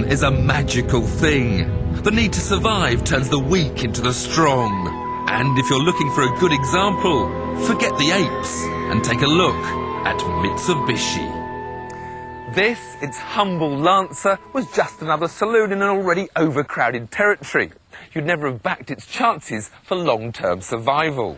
is a magical thing. The need to survive turns the weak into the strong. And if you're looking for a good example, forget the apes and take a look at Mitsubishi. This, its humble Lancer, was just another saloon in an already overcrowded territory. You'd never have backed its chances for long-term survival.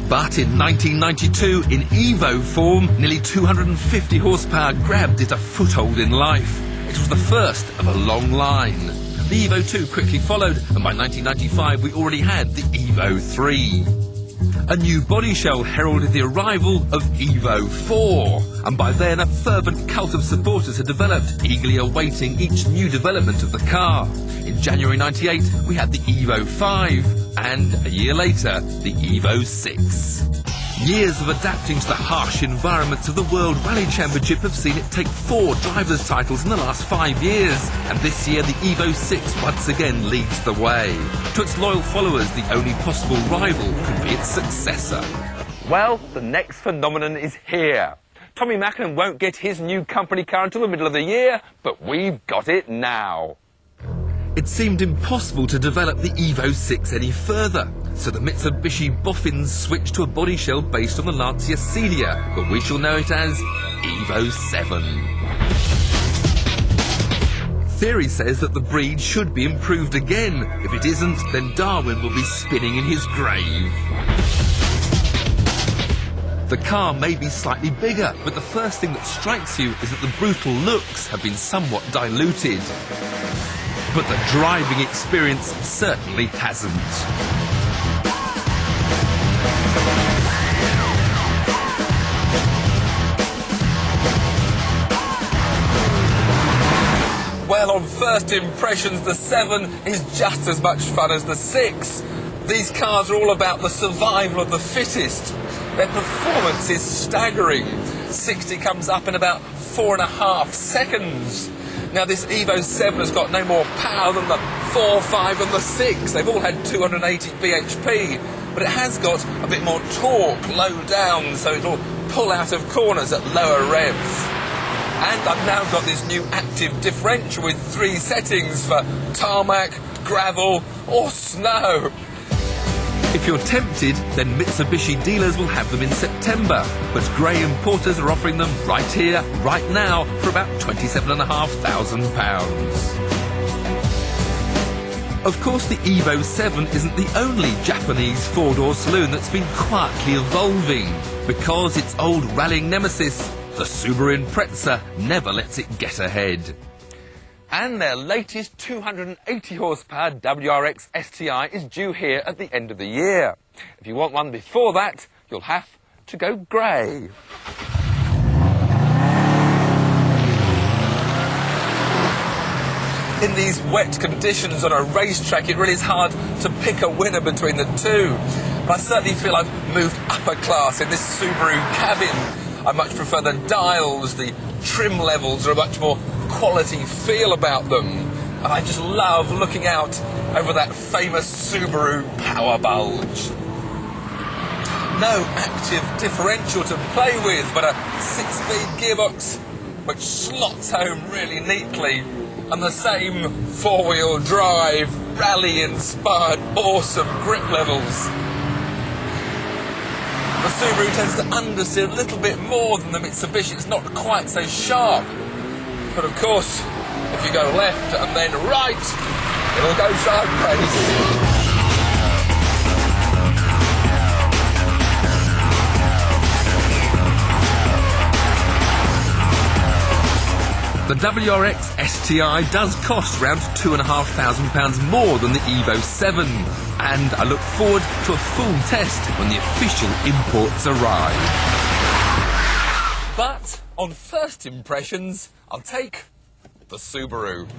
But in 1992, in Evo form, nearly 250 horsepower grabbed it a foothold in life. It was the first of a long line. The Evo 2 quickly followed, and by 1995 we already had the Evo 3. A new body shell heralded the arrival of Evo 4, and by then a fervent cult of supporters had developed, eagerly awaiting each new development of the car. In January 98 we had the Evo 5, and a year later the Evo 6. Years of adapting to the harsh environments of the World Rally Championship have seen it take 4 drivers' titles in the last 5 years, and this year the Evo 6 once again leads the way. To its loyal followers, the only possible rival could be its successor. Well, the next phenomenon is here. Tommy Macklin won't get his new company car until the middle of the year, but we've got it now. It seemed impossible to develop the Evo 6 any further, so the Mitsubishi boffins switched to a body shell based on the Lancia Celia, but we shall know it as Evo 7. Theory says that the breed should be improved again. If it isn't, then Darwin will be spinning in his grave. The car may be slightly bigger, but the first thing that strikes you is that the brutal looks have been somewhat diluted. But the driving experience certainly hasn't. Well, on first impressions, the 7 is just as much fun as the 6. These cars are all about the survival of the fittest. Their performance is staggering. 60 comes up in about 4.5 seconds. Now, this Evo 7 has got no more power than the 4, 5 and the 6. They've all had 280 bhp, but it has got a bit more torque low down, so it'll pull out of corners at lower revs. And I've now got this new active differential with 3 settings for tarmac, gravel or snow. If you're tempted, then Mitsubishi dealers will have them in September, but Gray importers are offering them right here, right now, for about £27,500. Of course, the Evo 7 isn't the only Japanese 4-door saloon that's been quietly evolving, because its old rallying nemesis, the Subaru Impreza, never lets it get ahead. And their latest 280 horsepower WRX STI is due here at the end of the year. If you want one before that, you'll have to go grey. In these wet conditions on a racetrack, it really is hard to pick a winner between the two. But I certainly feel I've moved upper class in this Subaru cabin. I much prefer the dials, the trim levels are a much more quality feel about them. And I just love looking out over that famous Subaru power bulge. No active differential to play with, but a 6-speed gearbox which slots home really neatly, and the same 4-wheel drive, rally-inspired, awesome grip levels. The Subaru tends to understeer a little bit more than the Mitsubishi. It's not quite so sharp. But of course, if you go left and then right, it'll go sideways. The WRX STI does cost around £2,500 more than the Evo 7, and I look forward to a full test when the official imports arrive. But on first impressions, I'll take the Subaru.